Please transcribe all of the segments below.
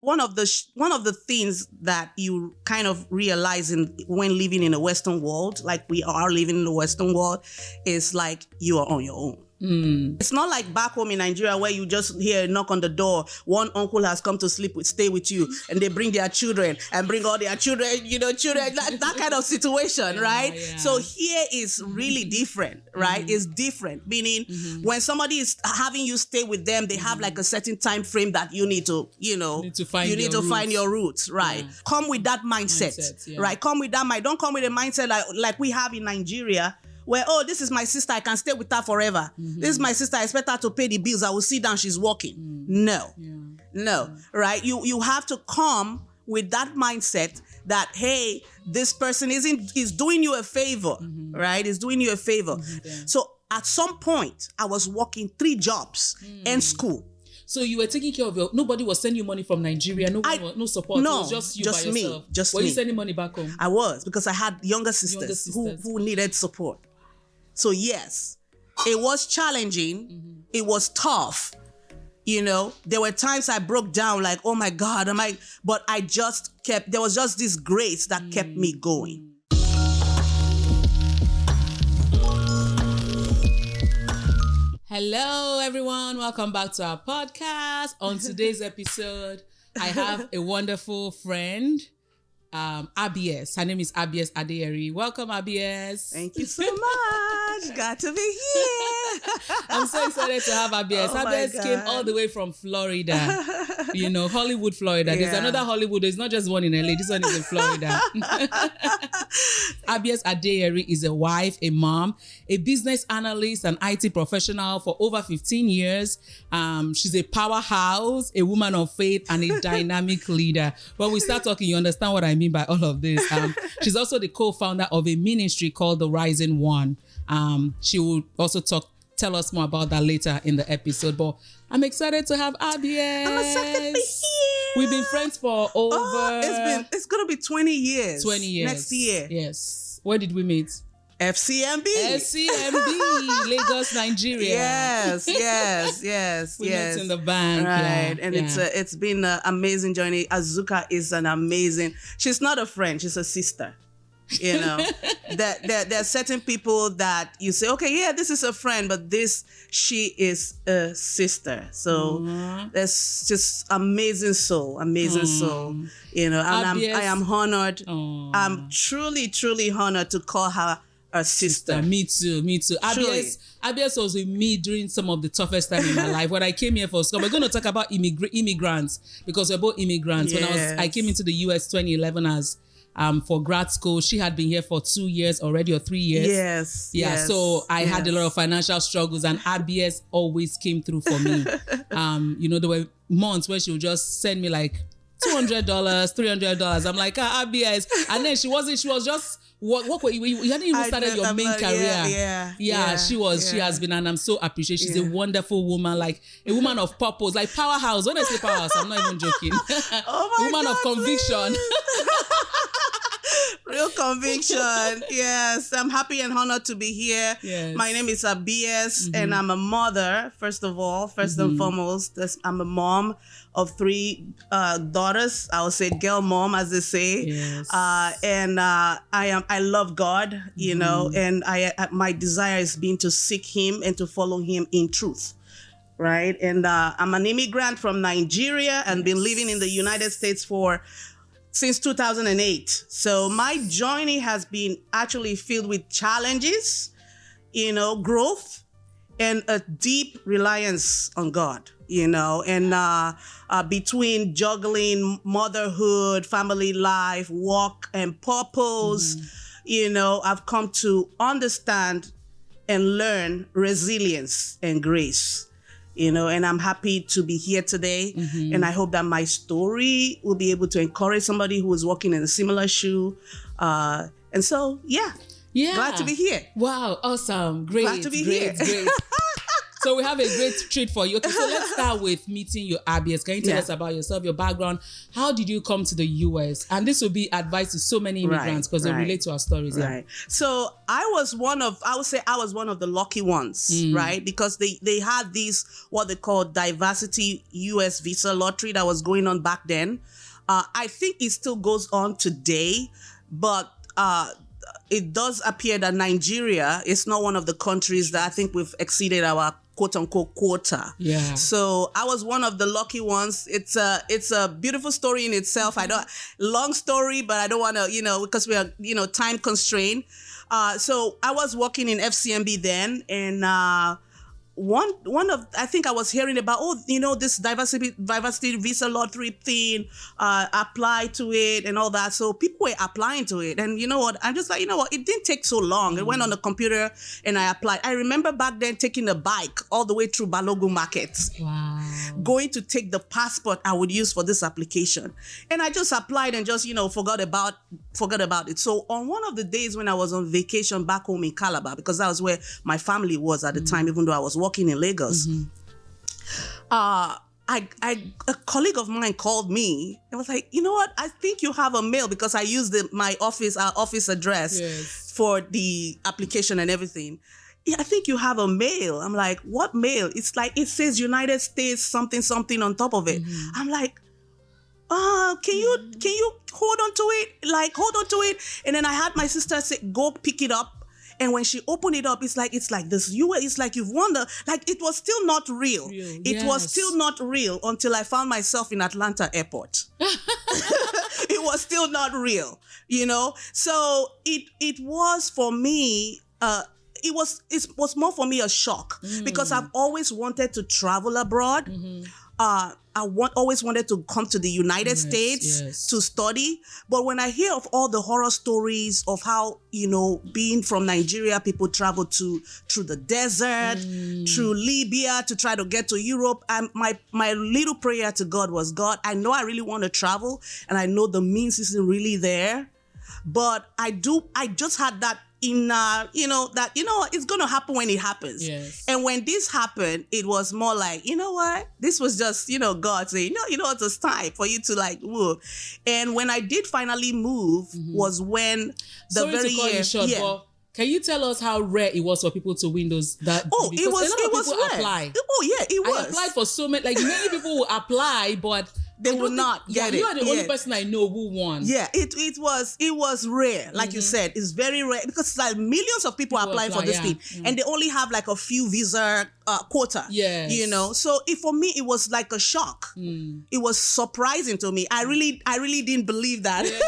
one of the things that you kind of realize when living in a Western world, like we are living in the Western world, is like you are on your own. It's not like back home in Nigeria where you just hear a knock on the door. One uncle has come to stay with you, and they bring their children and bring all their children, that kind of situation, right? Yeah. So here is really different, right? It's different, meaning when somebody is having you stay with them, they have like a certain time frame that you need to, find your roots, right? Yeah. Come with that mindset, right? Come with that mind. Don't come with a mindset like we have in Nigeria, where, this is my sister, I can stay with her forever. This is my sister, I expect her to pay the bills. I will sit down, she's working. No, right? You have to come with that mindset that, hey, this person is doing you a favor, right? Is doing you a favor. So at some point, I was working 3 jobs and school. So you were taking care of nobody was sending you money from Nigeria, no support. No, it was just you just by me. yourself. Just were me. You sending money back home? I was, because I had younger sisters. Who needed support. So yes, it was challenging. It was tough. There were times I broke down like, oh my God, but I just there was just this grace that kept me going. Hello, everyone. Welcome back to our podcast. On today's episode, I have a wonderful friend, Abies. Her name is Abies Adeyeri. Welcome, Abies. Thank you so much. Got to be here. I'm so excited to have Abies. Abies came all the way from Florida. Hollywood, Florida. There's another Hollywood. There's not just one in LA. This one is in Florida. Abies Adeyeri is a wife, a mom, a business analyst, an IT professional for over 15 years. She's a powerhouse, a woman of faith, and a dynamic leader. When we start talking, you understand what I mean by all of this. She's also the co-founder of a ministry called The Rising One. She will also tell us more about that later in the episode. But I'm excited to have Abies. I'm excited to be here. We've been friends for over... it's going to be 20 years. 20 years. Next year. Yes. Where did we meet? FCMB, Lagos, Nigeria. Yes. We met in the bank, right? And it's been an amazing journey. Azuka is she's not a friend, she's a sister. There are certain people that you say, okay, yeah, this is a friend, but she is a sister. So that's just amazing soul. And I am honored. I'm truly, truly honored to call her a sister. Me too. Abies was with me during some of the toughest time in my life. When I came here for school, we're going to talk about immigrants, because we're both immigrants. Yes. When I came into the US 2011 as for grad school. She had been here for 2 years already, or 3 years. Yes. Yeah. So I had a lot of financial struggles, and Abies always came through for me. There were months where she would just send me like $200, $300. I'm like, Abies. And then she was just, you hadn't even started your main career. Yeah, she was. She has been, and I'm so appreciative. She's a wonderful woman, like a woman of purpose, like powerhouse. When I say powerhouse, I'm not even joking. Woman of conviction. Real conviction. Yes, I'm happy and honored to be here. Yes. My name is Abies, and I'm a mother. First and foremost, I'm a mom of 3 daughters. I would say girl mom, as they say. Yes. I love God, and my desire has been to seek Him and to follow Him in truth. Right. And I'm an immigrant from Nigeria and been living in the United States since 2008. So my journey has been actually filled with challenges, growth, and a deep reliance on God, and between juggling motherhood, family life, work, and purpose, I've come to understand and learn resilience and grace. And I'm happy to be here today. And I hope that my story will be able to encourage somebody who is walking in a similar shoe. And so, glad to be here. Wow, awesome. Great. Glad to be here. Great. So we have a great treat for you. Okay, so let's start with meeting your Abies. Can you tell us about yourself, your background? How did you come to the US? And this will be advice to so many immigrants because they relate to our stories. Right. So I would say I was one of the lucky ones, right? Because they had these, what they call diversity US visa lottery that was going on back then. I think it still goes on today, but it does appear that Nigeria is not one of the countries that I think we've exceeded our quote unquote quota. Yeah. So I was one of the lucky ones. It's a beautiful story in itself. Long story, but I don't want to, because we are, time constrained. So I was working in FCMB then, and I think I was hearing about, this diversity visa lottery thing, apply to it and all that. So people were applying to it. And you know what? I'm just like, it didn't take so long. It went on the computer and I applied. I remember back then taking a bike all the way through Balogun Market. Wow. Going to take the passport I would use for this application. And I just applied and just, forgot about it. So on one of the days when I was on vacation back home in Calabar, because that was where my family was at the time, even though I was working in Lagos, a colleague of mine called me and was like, you know what? I think you have a mail, because I used our office address for the application and everything. Yeah, I think you have a mail. I'm like, what mail? It's like, it says United States something on top of it. I'm like, can you hold on to it? Like, hold on to it. And then I had my sister say, go pick it up. And when she opened it up, it's like this. It's like you've won it was still not real. It was still not real until I found myself in Atlanta airport. It was still not real, So it was for me, it was more for me a shock because I've always wanted to travel abroad. Always wanted to come to the United States to study. But when I hear of all the horror stories of how, being from Nigeria, people travel through the desert, through Libya to try to get to Europe. And my little prayer to God was, God, I know I really want to travel and I know the means isn't really there. But I just had that it's going to happen when it happens. Yes. And when this happened, it was more like, you know what? This was just, God saying, it's time for you to move. And when I did finally move was when can you tell us how rare it was for people to win those? It was rare. Apply. Oh yeah, it was. I applied for so many, many people will apply, but they will not get it. You are the only person I know who won. Yeah, it was rare. Like you said, it's very rare because millions of people applying for this thing, and they only have a few visa quota. Yes. So for me it was like a shock. It was surprising to me. I really didn't believe that. Yes.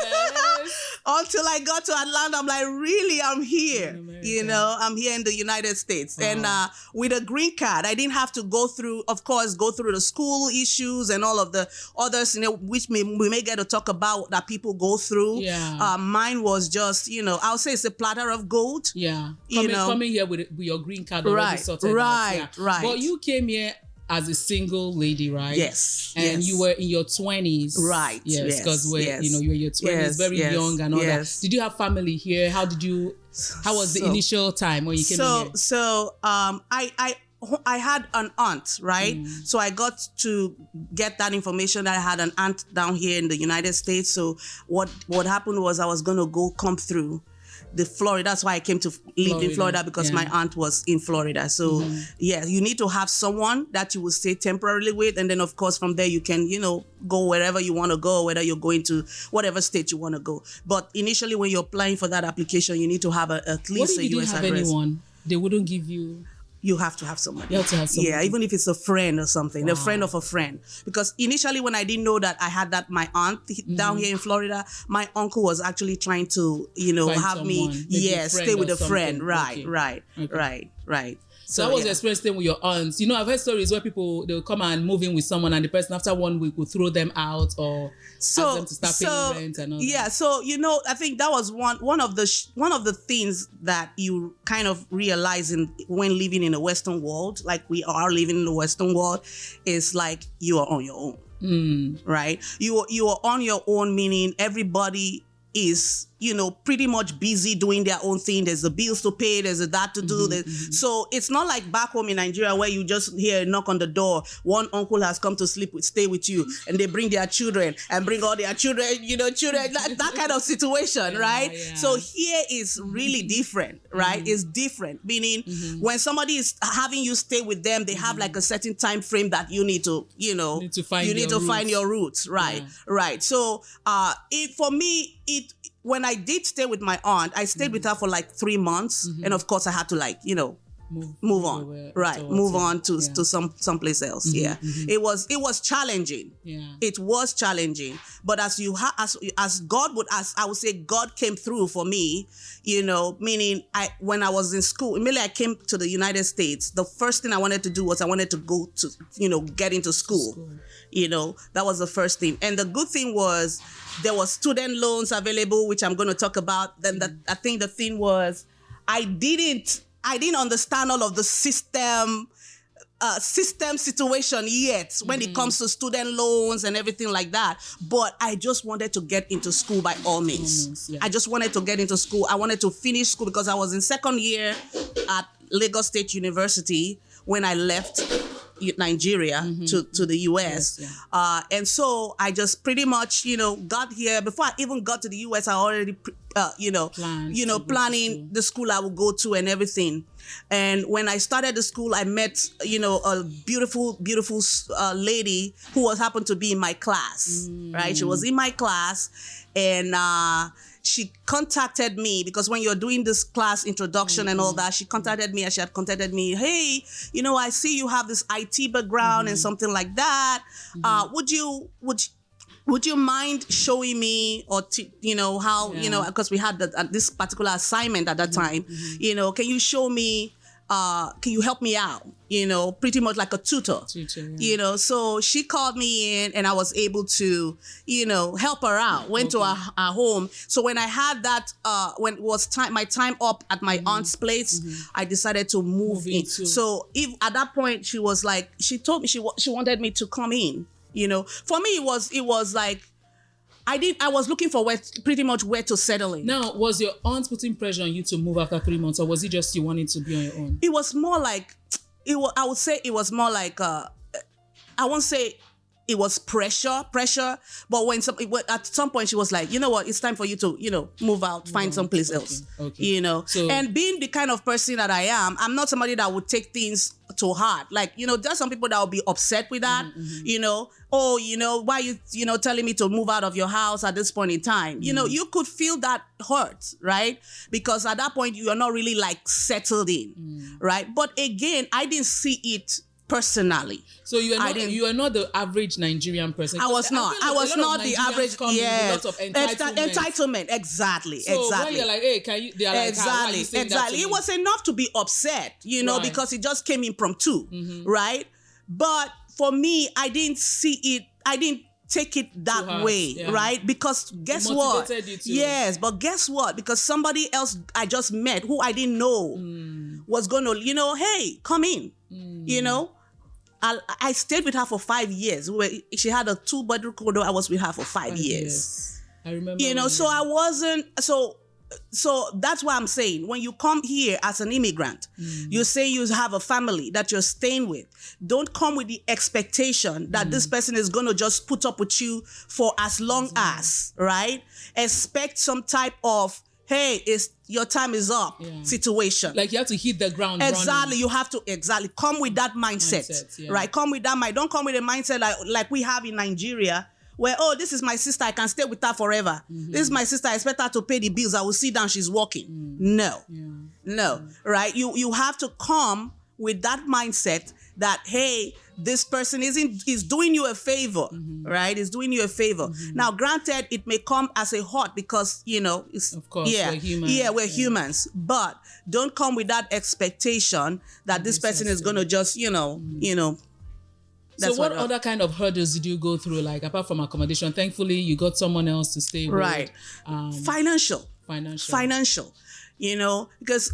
Until I got to Atlanta, I'm like, really, I'm here. I'm here in the United States. Wow. And with a green card, I didn't have to go through the school issues and all of the others, which we may get to talk about that people go through. Yeah. Mine was just, I'll say it's a platter of gold. Yeah. Coming here with your green card already sorted out. Right. But you came here as a single lady, right? Yes. And you were in your 20s. Right. Yes, because you were in your 20s, very young and all that. Did you have family here? How was the initial time when you came here? So I had an aunt, right? So I got to get that information that I had an aunt down here in the United States. So what happened was I was going to come through the Florida. That's why I came to live in Florida, because my aunt was in Florida. So you need to have someone that you will stay temporarily with. And then of course from there you can, go wherever you want to go, whether you're going to whatever state you want to go. But initially when you're applying for that application, you need to have at least a US address. What if you didn't have anyone? They wouldn't give you... You have to have somebody. You have to have somebody. Yeah, even if it's a friend or something, a friend of a friend. Because initially when I didn't know that I had my aunt down here in Florida, my uncle was actually trying to, have me, stay with a friend. Right. So that was your experience staying with your aunts. I've heard stories where they'll come and move in with someone and the person after 1 week will throw them out or ask them to start paying rent and all that. Yeah, so I think that was one of the things that you kind of realize when living in a Western world, like we are living in the Western world, is like you are on your own. Right? You are on your own, meaning everybody is, pretty much busy doing their own thing. There's the bills to pay, there's a that to do. So it's not like back home in Nigeria where you just hear a knock on the door. One uncle has come to stay with you, and they bring their children and bring all their children, children, that kind of situation, right? Yeah. So here is really different, right? It's different, meaning when somebody is having you stay with them, they have like a certain time frame that you need to, find your roots, right? Yeah. Right. So for me, when I did stay with my aunt, I stayed with her for like 3 months, and of course I had to move on, right? Move on to someplace else. It was challenging. It was challenging, but as God would, I would say God came through for me. Meaning when I was in school, immediately I came to the United States. The first thing I wanted to do was I wanted to go to get into school. That was the first thing, and the good thing was there was student loans available, which I'm going to talk about. Then I think the thing was I didn't understand all of the system situation yet when it comes to student loans and everything like that. But I just wanted to get into school by all means. I just wanted to get into school. I wanted to finish school because I was in second year at Lagos State University when I left Nigeria to the US. And so I just pretty much, got here. Before I even got to the US, I already, planning the school I would go to and everything. And when I started the school, I met, a beautiful, beautiful lady who happened to be in my class, right? She was in my class, and she contacted me because when you're doing this class introduction and all that, she contacted me, and she had contacted me. Hey, I see you have this IT background and something like that. Would you mind showing me how, because we had this particular assignment at that time, can you show me, can you help me out? Pretty much like a tutor. So she called me in and I was able to, help her out, went to her home. So when I had that, when it was my time up at my aunt's place, I decided to move in. So at that point, she was like, she told me she wanted me to come in. For me, it was like, I was looking for pretty much where to settle in. Now, was your aunt putting pressure on you to move after 3 months, or was it just you wanting to be on your own? It was more like, I would say it was more like, I won't say it was pressure, but at some point she was like, you know what, it's time for you to, move out, find someplace else, So, and being the kind of person that I am, I'm not somebody that would take things to heart. Like, there's some people that will be upset with that, why you, telling me to move out of your house at this point in time? You could feel that hurt, right? Because at that point, you are not really like settled in, right? But again, I didn't see it personally. So you are not the average Nigerian person. I was not the average. Yes, lots of entitlement. Exactly. So when you're like, hey, can you? They are like, exactly. It was enough to be upset, because it just came in from two, right? But for me, I didn't see it. I didn't take it that way, right? Because guess what? Yes, but guess what? Because somebody else I just met who I didn't know was going to, hey, come in, I stayed with her for 5 years. She had a 2-bedroom condo. I was with her for 5 years. I remember. So I wasn't, so that's why I'm saying, when you come here as an immigrant, you say you have a family that you're staying with. Don't come with the expectation that this person is going to just put up with you for as long as, right? Expect some type of, hey, your time is up situation. Like you have to hit the ground Exactly. running. You have to come with that mindset. Right? Come with that mind. Don't come with a mindset like we have in Nigeria, where, oh, this is my sister, I can stay with her forever. This is my sister, I expect her to pay the bills. I will sit down, she's working. No. Right? You have to come with that mindset that, hey, this person is doing you a favor, right? Is doing you a favor. Now, granted, it may come as a hurt because, it's, of course, we're human. We're humans. But don't come with that expectation that this person is going to just, So what other kind of hurdles did you go through, like apart from accommodation? Thankfully, you got someone else to stay with. Right. Financial. Because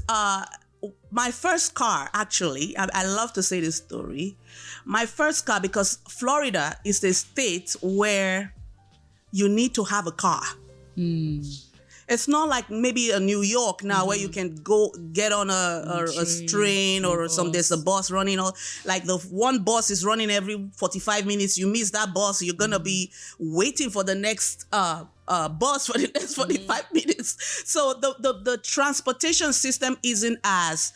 my first car, actually, I love to say this story. My first car, because Florida is the state where you need to have a car. It's not like maybe a New York now where you can go get on a train or there's a bus running. Or like the one bus is running every 45 minutes. You miss that bus, you're gonna be waiting for the next bus for the next 45 minutes. So the transportation system isn't as,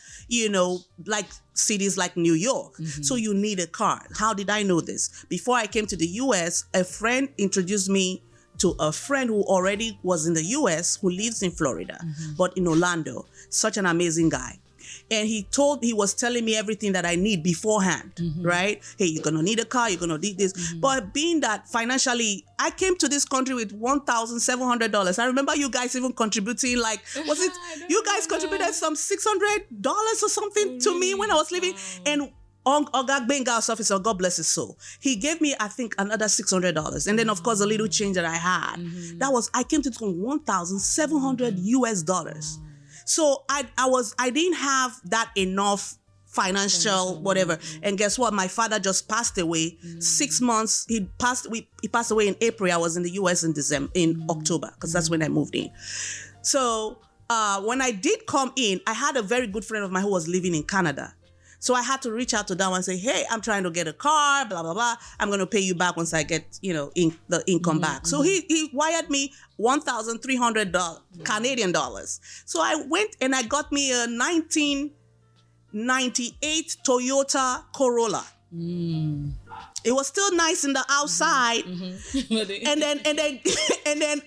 like cities like New York. So you need a car. How did I know this? Before I came to the US, a friend introduced me to a friend who already was in the US, who lives in Florida, but in Orlando. Such an amazing guy. And he was telling me everything that I need beforehand, right? Hey, you're going to need a car, you're going to need this. But being that financially, I came to this country with $1,700. I remember you guys even contributing, like, was it, you guys contributed some $600 or something to me when I was living. And Oga Bengal's officer, God bless his soul, he gave me, I think, another $600. And then, of course, a little change that I had. I came to $1,700 US. So I didn't have that enough financial whatever. And guess what? My father just passed away. 6 months, he passed away in April. I was in the US in October, because that's when I moved in. So when I did come in, I had a very good friend of mine who was living in Canada. So I had to reach out to them and say, hey, I'm trying to get a car, blah, blah, blah. I'm going to pay you back once I get, the income back. So he wired me $1,300 Canadian dollars. So I went and I got me a 1998 Toyota Corolla. It was still nice in the outside. And then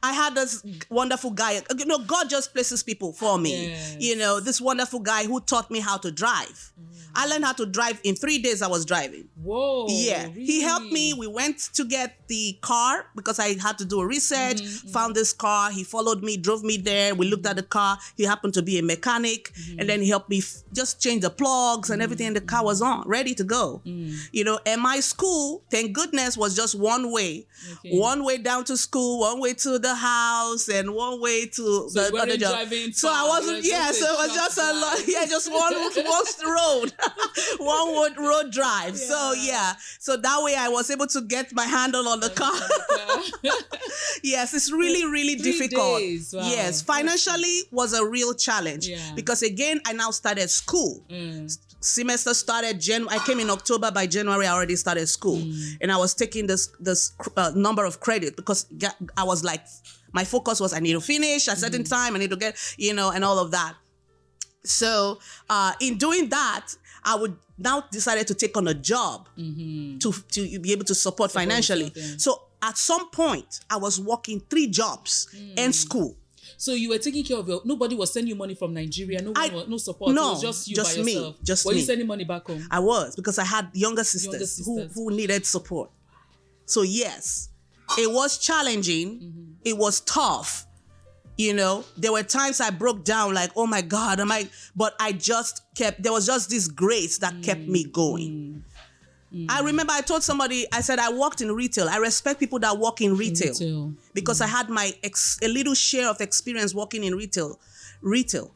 I had this wonderful guy. God just places people for me. Yes. This wonderful guy who taught me how to drive. I learned how to drive in 3 days. I was driving. Whoa. Yeah. Really? He helped me. We went to get the car because I had to do a research, found this car. He followed me, drove me there. We looked at the car. He happened to be a mechanic. And then he helped me just change the plugs and everything. And the car was on, ready to go. And my school, thank goodness, was just one way. Okay. One way down to school, one way to the house, and one way to the other job. So I wasn't, so it was just a lot. Yeah, just one road. One road drive. Yeah. So that way I was able to get my handle on the car. Yes, it's really, really difficult. Days. Wow. Yes, financially was a real challenge because again, I now started school. Semester started I came in October. By January, I already started school, and I was taking this number of credit because I was like, my focus was I need to finish at a certain time. I need to get, and all of that. So in doing that, I would now decided to take on a job to be able to support financially. So at some point, I was working 3 jobs and school. So you were taking care of nobody was sending you money from Nigeria, no support. No, it was just you just by yourself. Were you sending money back home? I was, because I had younger sisters. Who needed support. So yes, it was challenging. It was tough. There were times I broke down like, oh my God, but I just there was just this grace that kept me going. I remember I told somebody, I said, I worked in retail. I respect people that work in retail. Because I had a little share of experience working in retail. 2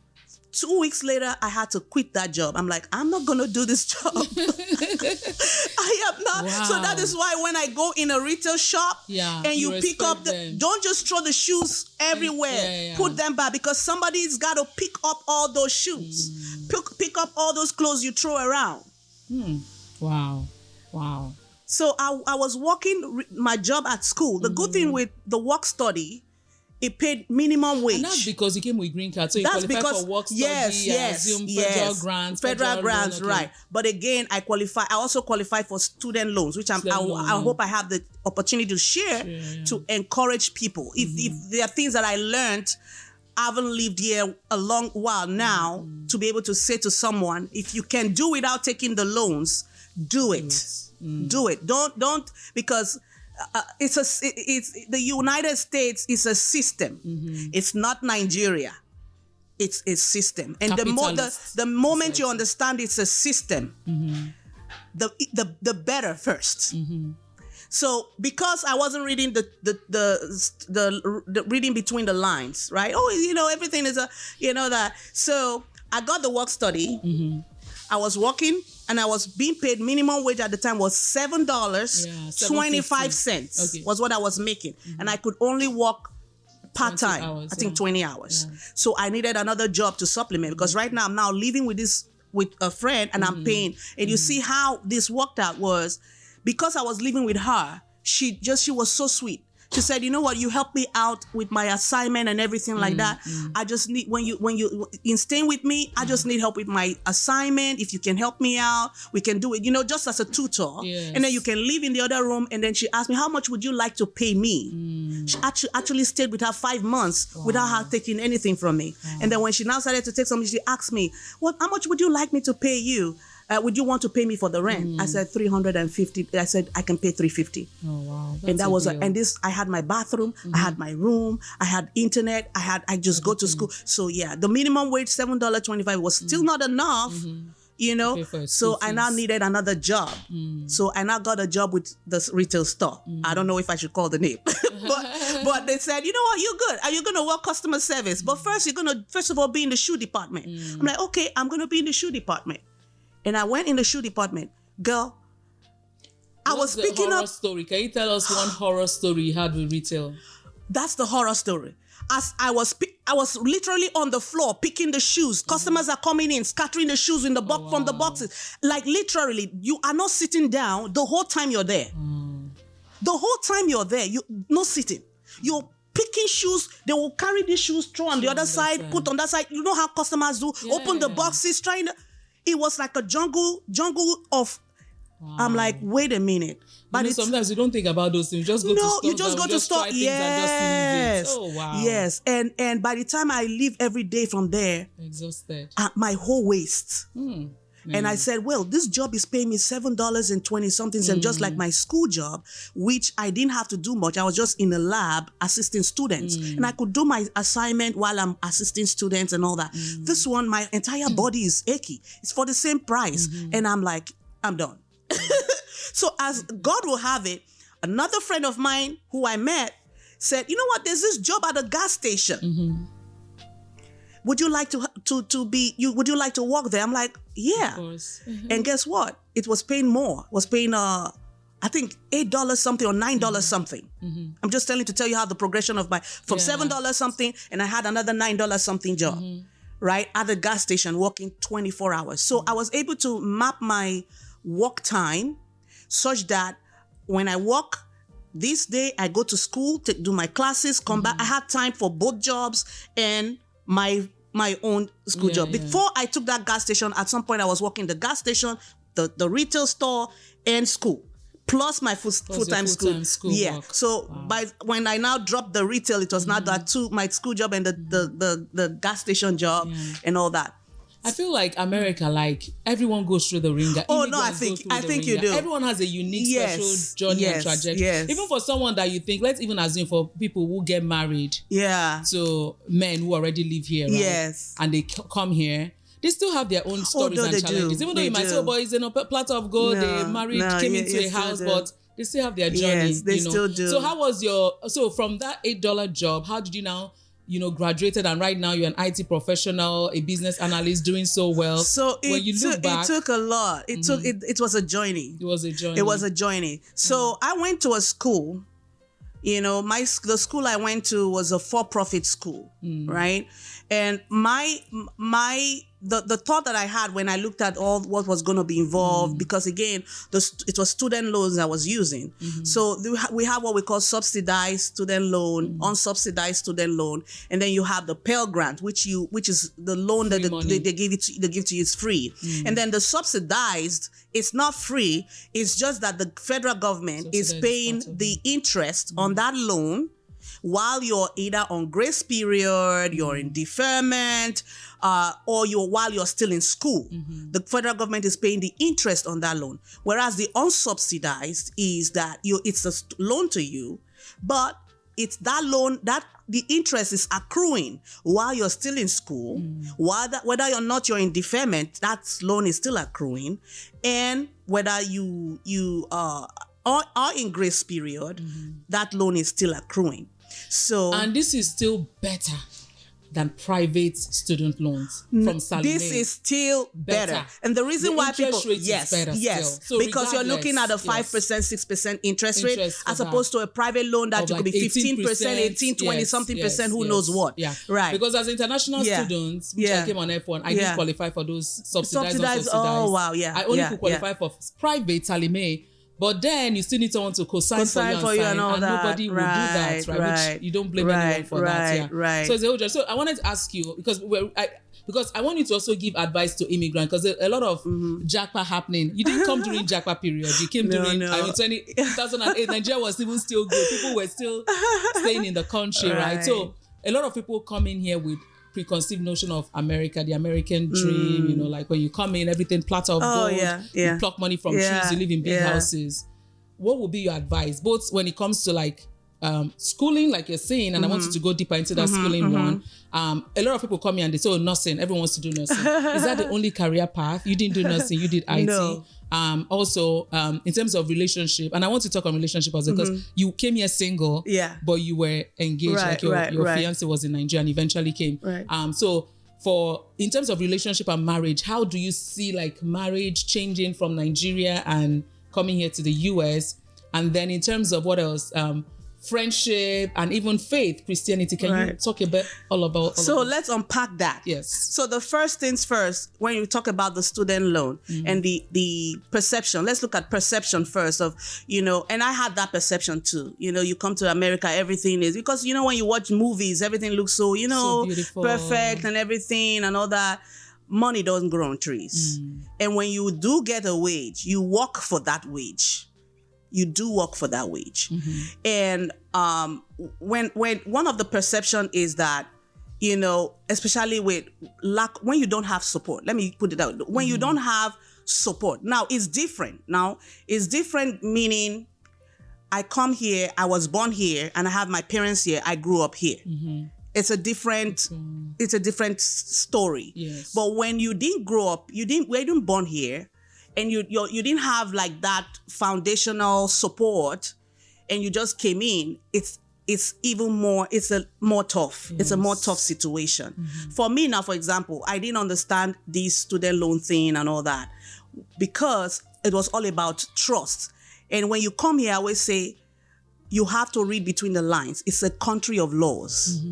weeks later, I had to quit that job. I'm like, I'm not going to do this job. I am not. Wow. So that is why when I go in a retail shop and you pick up don't just throw the shoes everywhere. Put them back, because somebody's got to pick up all those shoes. Pick up all those clothes you throw around. Wow. So I was working my job at school. The good thing with the work study, it paid minimum wage. And that's because you came with green card. So you qualified for work study, federal grants. Federal grants, loan, right. But again, I also qualified for student loans, which I hope I have the opportunity to share to encourage people. If there are things that I learned, I haven't lived here a long while now, to be able to say to someone, if you can do without taking the loans, do it. Do it. Don't because it's the United States is a system. It's not Nigeria. It's a system. And the moment you understand it's a system, the better first. So because I wasn't reading the reading between the lines, right? Oh, everything is that. So I got the work study. I was working and I was being paid minimum wage at the time was $7.25 was what I was making. And I could only work part-time, I think 20 hours. Yeah. So I needed another job to supplement because right now I'm now living with a friend and I'm paying. And you see how this worked out was because I was living with her, she was so sweet. She said, you know what, you helped me out with my assignment and everything like that. I just need, when you in staying with me, I just need help with my assignment. If you can help me out, we can do it, just as a tutor. Yes. And then you can live in the other room. And then she asked me, how much would you like to pay me? She actually stayed with her 5 months without her taking anything from me. And then when she now started to take something, she asked me, how much would you like me to pay you? Would you want to pay me for the rent? I said 350. I said I can pay 350. Oh wow! And that was I had my bathroom, I had my room, I had internet, I just go to school. So yeah, the minimum wage $7.25 was still not enough. So I now needed another job. So I now got a job with the retail store. I don't know if I should call the name, but they said, you know what, you're good. Are you going to work customer service? But first, you're going to first of all be in the shoe department. I'm like, okay, I'm going to be in the shoe department. And I went in the shoe department. Girl, I was picking up... story? Can you tell us one horror story you had with retail? That's the horror story. As I was literally on the floor picking the shoes. Customers are coming in, scattering the shoes in the box from the boxes. Like literally, you are not sitting down the whole time you're there. The whole time you're there, you're not sitting. You're picking shoes. They will carry these shoes, throw on the other side, put on that side. You know how customers do? Yeah. Open the boxes, trying to... It was like a jungle of... Wow. I'm like, wait a minute. But sometimes you don't think about those things. You just go to stores. You just go to store. Yes. Oh wow. Yes. And by the time I leave every day from there, exhausted. My whole waist. And I said, well, this job is paying me $7.20 something, just like my school job, which I didn't have to do much. I was just in the lab assisting students. And I could do my assignment while I'm assisting students and all that. This one, my entire body is achy. It's for the same price. And I'm like, I'm done. So as God will have it, another friend of mine who I met said, you know what, there's this job at a gas station. Would you like would you like to work there? I'm like, yeah. Of course. And guess what? It was paying more. It was paying I think $8 something or $9 something. I'm just tell you how the progression of from $7 something, and I had another $9 something job, right? At the gas station working 24 hours. So I was able to map my work time such that when I work this day, I go to school to do my classes, come back. I had time for both jobs and my own school job. Before I took that gas station, at some point I was working the gas station, the retail store, and school, plus my full-time school. Yeah. Work. So when I now dropped the retail, it was not that my school job and the gas station job and all that. I feel like America, like everyone goes through the ringer. Oh no, I think you do. Everyone has a unique special journey and trajectory. Yes. Even for someone that you think, let's even assume for people who get married. Yeah. To men who already live here. Right? Yes. And they come here. They still have their own stories and challenges. Even though you might say, oh boy, it's in a platter of gold. They married, came into a house, but they still have their journey. Yes, they still do. So how was so from that $8 job, how did you now graduated, and right now you're an IT professional, a business analyst, doing so well? So when you look back, it took a lot. It was a journey. It was a journey. So I went to a school. The school I went to was a for-profit school, right? And the thought that I had when I looked at all what was going to be involved, because again, it was student loans I was using. So we have what we call subsidized student loan, unsubsidized student loan, and then you have the Pell Grant, which is the loan that they give to you is free. And then the subsidized, it's not free. It's just that the federal government is paying the interest on that loan while you're either on grace period, you're in deferment, or while you're still in school. The federal government is paying the interest on that loan. Whereas the unsubsidized is that it's a loan to you, but it's that loan that the interest is accruing while you're still in school. Whether or not you're in deferment, that loan is still accruing, and whether you are in grace period, that loan is still accruing. So, and this is still better than private student loans from Salome. This is still better. And the reason why people, yes, so because you're looking at a 5%, 6% interest rate as opposed to a private loan that you could be 15%, 18, 20 something percent, who knows what. Yeah. Right. Because as international students, which I came on F1, I didn't qualify for those subsidized. Oh, wow. Yeah. I only could qualify for private Salome. But then you still need someone to co-sign for you and all that. Nobody will do that, right? Which you don't blame anyone for that. Yeah. So it's a whole job. So I wanted to ask you, because I want you to also give advice to immigrants, because a lot of jackpot happening. You didn't come during jackpot period. You came during 2008. Nigeria was even still good. People were still staying in the country, right? So a lot of people come in here with preconceived notion of America, the American dream, you know, like when you come in, everything platter of gold, you pluck money from trees, you live in big houses. What would be your advice, both when it comes to like schooling, like you're saying, and I want you to go deeper into that schooling one. A lot of people come here and they say, oh, nursing, everyone wants to do nursing. Is that the only career path? You didn't do nursing, you did IT. No. Also, in terms of relationship, and I want to talk on relationship also because you came here single, but you were engaged, like your fiance was in Nigeria and eventually came. So in terms of relationship and marriage, how do you see like marriage changing from Nigeria and coming here to the US? And then in terms of what else? Friendship and even faith, Christianity. Can you talk a bit all about? Let's unpack that. Yes. So the first things first, when you talk about the student loan and the perception, let's look at perception first of, you know, and I had that perception too. You know, you come to America, everything is, because, you know, when you watch movies, everything looks so, you know, so perfect and everything and all that. Money doesn't grow on trees. And when you do get a wage, you work for that wage. You do work for that wage. And when one of the perception is that, you know, especially with lack, when you don't have support, let me put it out, when you don't have support. Now it's different. Meaning I come here, I was born here, and I have my parents here, I grew up here. It's a different story. Yes. But when you didn't grow up, you didn't born here, and you didn't have like that foundational support, and you just came in, it's even more, it's a more tough. Yes. It's a more tough situation. For me now, for example, I didn't understand this student loan thing and all that because it was all about trust. And when you come here, I always say, you have to read between the lines. It's a country of laws.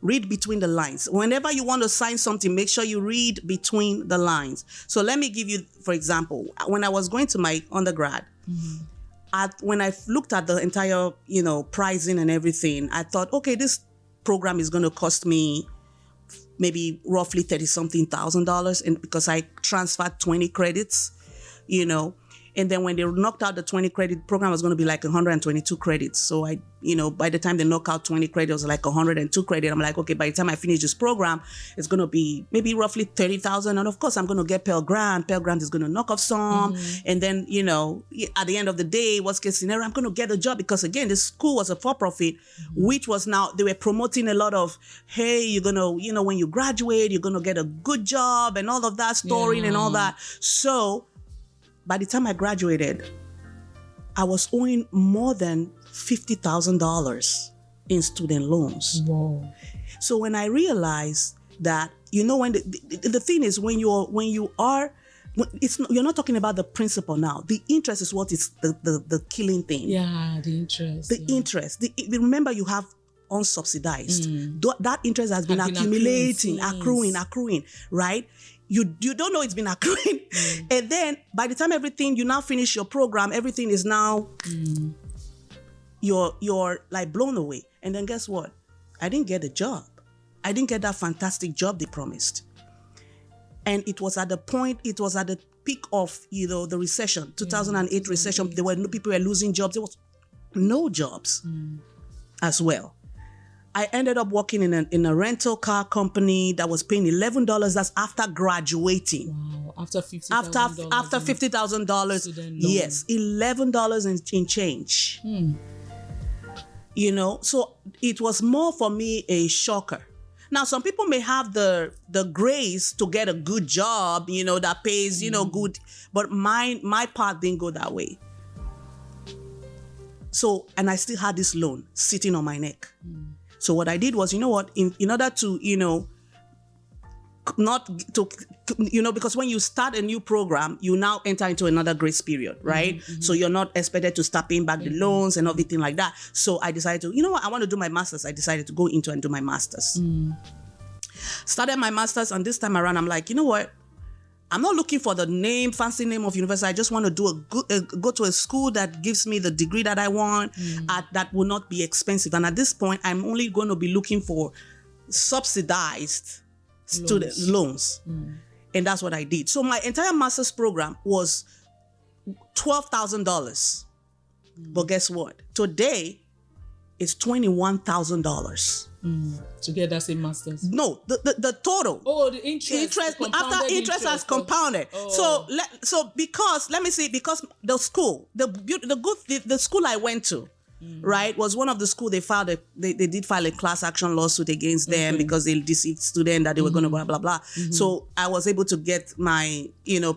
Read between the lines. Whenever you want to sign something, make sure you read between the lines. So let me give you, for example, when I was going to my undergrad, when I looked at the entire, you know, pricing and everything, I thought, okay, this program is going to cost me maybe roughly $30,000, and because I transferred 20 credits, you know. And then when they knocked out the 20 credit program, was going to be like 122 credits. So I, you know, by the time they knock out 20 credits, it was like 102 credit. I'm like, okay, by the time I finish this program, it's going to be maybe roughly 30,000. And of course, I'm going to get Pell Grant. Pell Grant is going to knock off some. And then, you know, at the end of the day, worst case scenario, I'm going to get a job because again, this school was a for-profit, which was now, they were promoting a lot of, hey, you're going to, you know, when you graduate, you're going to get a good job and all of that story and all that. So by the time I graduated, I was owing more than $50,000 in student loans. Whoa. So when I realized that, you know, when the thing is, you're not talking about the principal now. The interest is what is the killing thing. Yeah, the interest. The interest. Remember, you have unsubsidized. That interest has been accumulating, accruing, right? You don't know it's been accruing. And then by the time you now finish your program, everything is now, you're like blown away. And then guess what? I didn't get a job. I didn't get that fantastic job they promised. And it was at the peak of, you know, the recession, 2008 recession. People were losing jobs. There was no jobs as well. I ended up working in a rental car company that was paying $11. That's after graduating. Wow, after $50,000. After $50,000. Yes, $11 in change. You know, so it was more for me a shocker. Now, some people may have the grace to get a good job, you know, that pays, you know, good, but my part didn't go that way. So, and I still had this loan sitting on my neck. So what I did was, you know what, in order to, not to, because when you start a new program, you now enter into another grace period, right? So you're not expected to start paying back the loans and everything like that. So I decided to, I want to do my master's. I decided to go into and do my master's. Started my master's, and this time around, I'm like, you know what? I'm not looking for the fancy name of university. I just want to go to a school that gives me the degree that I want, that will not be expensive. And at this point, I'm only going to be looking for subsidized student loans. And that's what I did. So my entire master's program was $12,000. But guess what? Today, it's $21,000. To get that same master's? No, the total. Oh, the interest. After interest has compounded. Oh. So because the school, the school I went to, right, was one of the school they did file a class action lawsuit against them because they deceived students that they were going to blah blah blah. So I was able to get my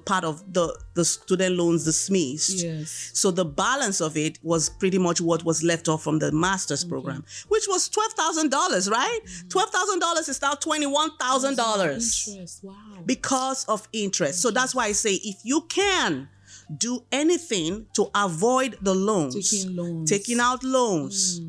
part of the student loans, the SMEs. Yes. So the balance of it was pretty much what was left off from the master's program, which was $12,000, right? $12,000 is now $21,000. Interest. Wow. Because of interest. So that's why I say, if you can do anything to avoid the loans, taking out loans,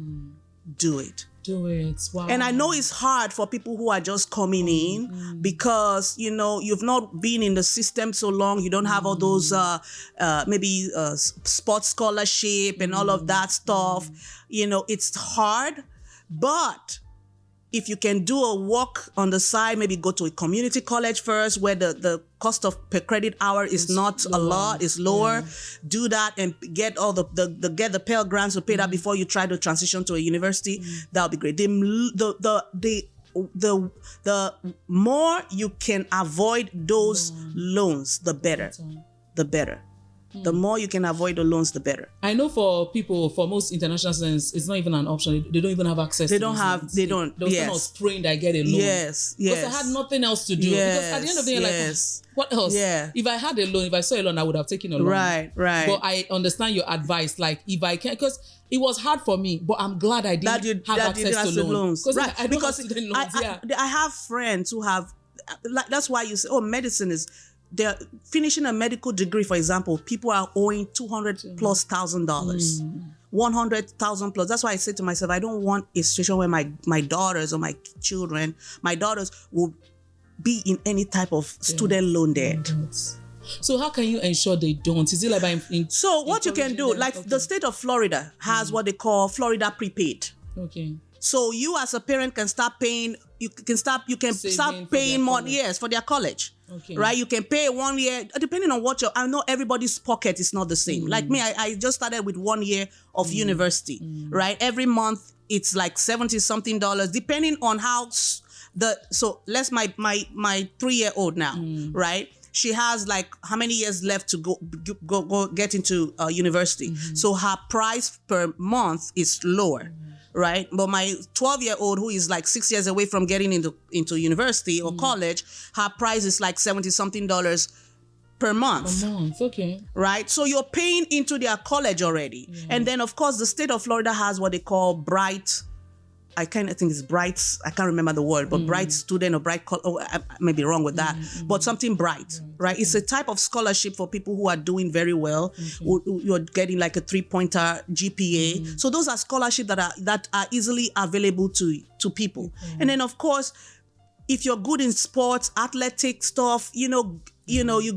do it. Do it. Wow. And I know it's hard for people who are just coming in because, you've not been in the system so long. You don't have all those sports scholarship and all of that stuff. It's hard, but if you can do a work on the side, maybe go to a community college first where the cost of per credit hour is not a lot, is lower. Do that and get all get the Pell Grants to pay that before you try to transition to a university. That'll be great. The more you can avoid those loans, the better. The better. The more you can avoid the loans, the better. I know for most international students, it's not even an option. They don't even have access. They're not praying that I get a loan. Yes. Because I had nothing else to do. Because at the end of the day, what else? Yeah. If I had a loan, if I saw a loan, I would have taken a loan. Right. But I understand your advice. Like, if I can, because it was hard for me, but I'm glad I didn't have access to loans. Right. I don't have student loans. I have friends who have, that's why you say, medicine is, they're finishing a medical degree, for example, people are owing $200,000+, $100,000 plus. That's why I say to myself, I don't want a situation where my daughters or my daughters will be in any type of student loan debt. So how can you ensure they don't? Is it like So what you can do, the state of Florida has what they call Florida prepaid. Okay. So you as a parent can start paying. You can start paying more for their college. Okay. Right? You can pay 1 year, depending on what I know everybody's pocket is not the same. Like me, I just started with 1 year of university, right? Every month it's like $70-something, depending on how so let's my 3-year-old now, right? She has like how many years left to go get into university. So her price per month is lower. Right, but my 12-year-old who is like 6 years away from getting into university or college, her price is like $70-something per month. Okay. Right, so you're paying into their college already, and then of course the state of Florida has what they call Bright. I think it's Bright. I can't remember the word, but Bright student or Bright. I may be wrong with that, but something Bright, right? It's a type of scholarship for people who are doing very well. You're getting like a 3-pointer GPA. So those are scholarships that are easily available to people. And then of course, if you're good in sports, athletic stuff, you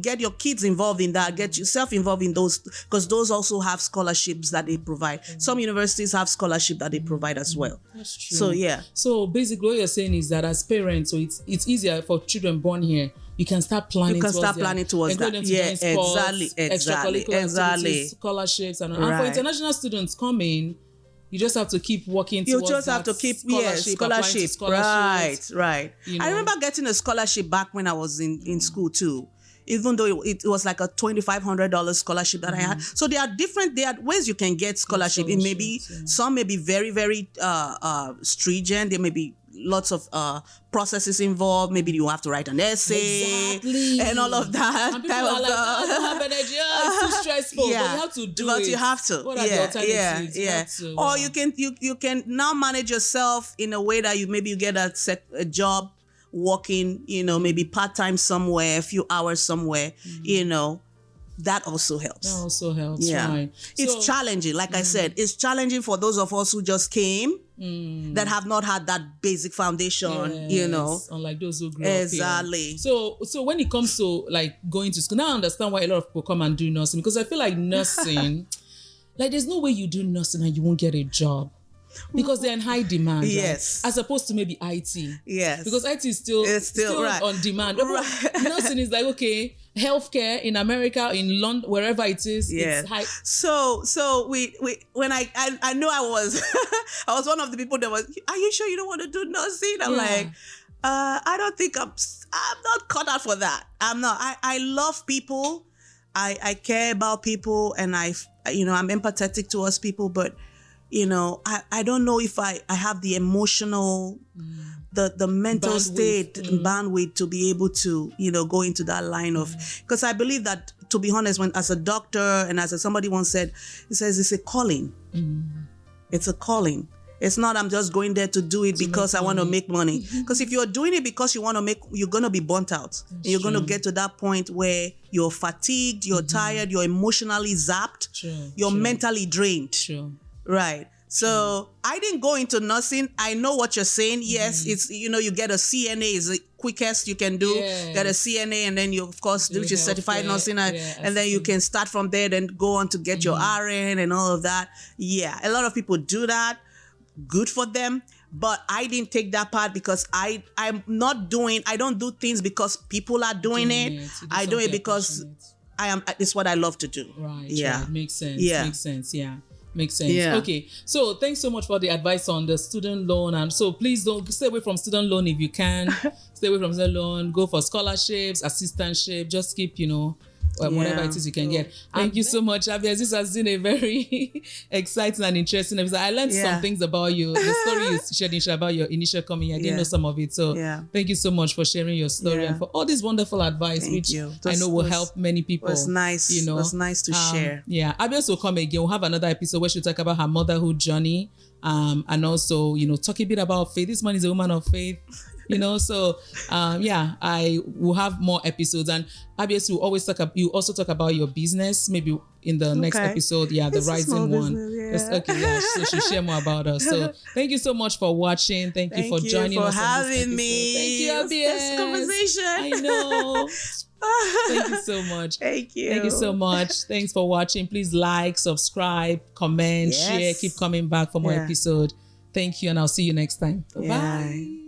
get your kids involved in that, get yourself involved in those, because those also have scholarships that they provide. Some universities have scholarship that they provide as well. That's true. So yeah. So basically what you're saying is that as parents, so it's easier for children born here. You can start planning towards that. Yeah, sports, exactly. Scholarships and for international students coming, you just have to keep working towards that. You just have to keep, scholarship. Right. I remember getting a scholarship back when I was in school too. Even though it was like a $2,500 scholarship that I had. So there are ways you can get scholarship. It may be, some may be very, very stringent. They may be lots of processes involved. Maybe you have to write an essay and all of that. And people are like, I don't have energy. It's too stressful. Yeah. But you have to do But it. you have to. What are the alternatives? You have to, Or you can now manage yourself in a way that you get a job working, maybe part-time somewhere, a few hours somewhere, that also helps. That also helps, right. It's challenging. Like I said, it's challenging for those of us who just came that have not had that basic foundation, Unlike those who grew up here. Exactly. So when it comes to like going to school, now I understand why a lot of people come and do nursing, because I feel like nursing, like there's no way you do nursing and you won't get a job. Because they're in high demand, yes. Right? As opposed to maybe IT. Yes. Because IT is still right. on demand. Right. Nursing is like, okay, healthcare in America, in London, wherever it is, it's high. So we when I know I was I was one of the people that was, are you sure you don't want to do nursing? I'm like, I don't think I'm not cut out for that. I'm not. I love people. I care about people, and I'm empathetic towards people, but I don't know if I have the emotional, the mental bandwidth. state and bandwidth to be able to, go into that line of, because I believe that, to be honest, when as a doctor and as somebody once said, he says it's a calling. It's a calling. It's not I'm just going there to do it because I want to make money. Because if you're doing it because you want to you're going to be burnt out. And you're going to get to that point where you're fatigued, you're tired, you're emotionally zapped, you're mentally drained. Right. So I didn't go into nursing. I know what you're saying. Yes, it's, you get a CNA is the quickest you can do. Get a CNA, and then you, of course, do your certified nursing. And then you can start from there, then go on to get your RN and all of that. Yeah, a lot of people do that. Good for them. But I didn't take that part because I don't do things because people are doing it. I do it because it's what I love to do. Right. Yeah. Right. Makes sense. Yeah. Makes sense. Yeah. Makes sense. Yeah. Okay. So thanks so much for the advice on the student loan. And so please don't stay away from student loan if you can. Stay away from student loan. Go for scholarships, assistantship. Just keep, whatever it is you can get. Thank you so much, Abies. This has been a very exciting and interesting episode. I learned some things about you. The story you shared about your initial coming here. I didn't know some of it. So thank you so much for sharing your story and for all this wonderful advice, which I know will help many people. It was nice. It was nice to share. Yeah. Abies will come again. We'll have another episode where she'll talk about her motherhood journey. And also, talk a bit about faith. This man is a woman of faith. I will have more episodes, and Abies will always you also talk about your business, maybe in the next episode. Yeah, the rising one. So she'll share more about us. So thank you so much for watching. Thank you for joining us. Having me. Thank you, Abies. This conversation. I know. Thank you so much. Thank you. Thank you so much. Thanks for watching. Please like, subscribe, comment, share. Keep coming back for more episodes. Thank you, and I'll see you next time. Bye-bye.